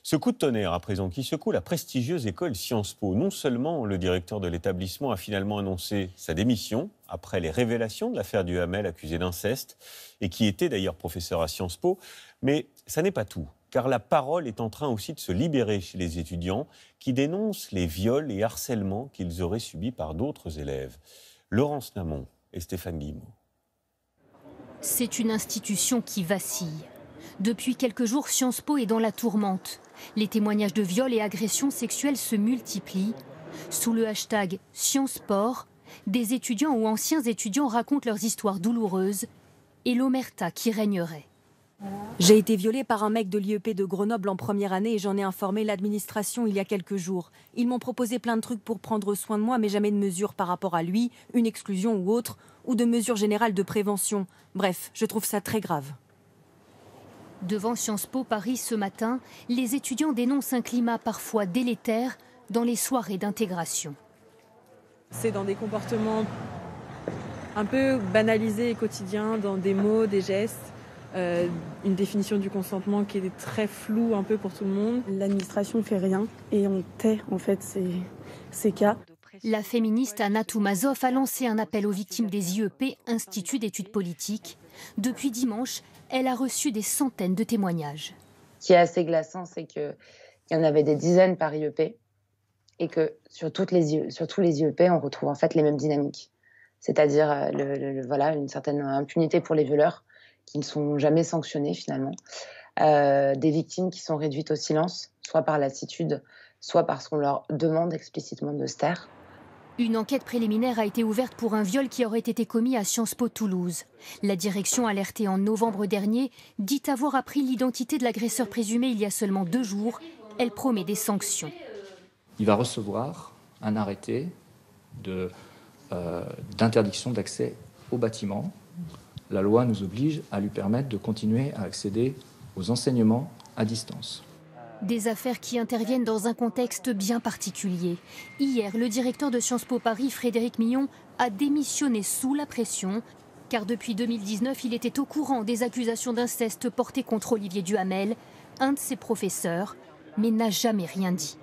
Ce coup de tonnerre à présent qui secoue la prestigieuse école Sciences Po. Non seulement le directeur de l'établissement a finalement annoncé sa démission après les révélations de l'affaire du Hamel accusé d'inceste et qui était d'ailleurs professeur à Sciences Po, mais ça n'est pas tout. Car la parole est en train aussi de se libérer chez les étudiants qui dénoncent les viols et harcèlements qu'ils auraient subis par d'autres élèves. Laurence Namon et Stéphane Guillemot. C'est une institution qui vacille. Depuis quelques jours, Sciences Po est dans la tourmente. Les témoignages de viols et agressions sexuelles se multiplient. Sous le hashtag SciencePort, des étudiants ou anciens étudiants racontent leurs histoires douloureuses et l'omerta qui régnerait. J'ai été violée par un mec de l'IEP de Grenoble en première année et j'en ai informé l'administration il y a quelques jours. Ils m'ont proposé plein de trucs pour prendre soin de moi, mais jamais de mesures par rapport à lui, une exclusion ou autre, ou de mesures générales de prévention. Bref, je trouve ça très grave. Devant Sciences Po Paris ce matin, les étudiants dénoncent un climat parfois délétère dans les soirées d'intégration. C'est dans des comportements un peu banalisés et quotidiens, dans des mots, des gestes, une définition du consentement qui est très floue un peu pour tout le monde. L'administration ne fait rien et on tait en fait ces cas. La féministe Anna Toumazov a lancé un appel aux victimes des IEP, Institut d'études politiques. Depuis dimanche, elle a reçu des centaines de témoignages. Ce qui est assez glaçant, c'est qu'il y en avait des dizaines par IEP et que sur tous les IEP, on retrouve en fait les mêmes dynamiques. C'est-à-dire voilà, une certaine impunité pour les violeurs qui ne sont jamais sanctionnés finalement. Des victimes qui sont réduites au silence, soit par lassitude, soit parce qu'on leur demande explicitement de se taire. Une enquête préliminaire a été ouverte pour un viol qui aurait été commis à Sciences Po Toulouse. La direction, alertée en novembre dernier, dit avoir appris l'identité de l'agresseur présumé il y a seulement 2 jours. Elle promet des sanctions. Il va recevoir un arrêté d'interdiction d'accès au bâtiment. La loi nous oblige à lui permettre de continuer à accéder aux enseignements à distance. Des affaires qui interviennent dans un contexte bien particulier. Hier, le directeur de Sciences Po Paris, Frédéric Millon, a démissionné sous la pression, car depuis 2019, il était au courant des accusations d'inceste portées contre Olivier Duhamel, un de ses professeurs, mais n'a jamais rien dit.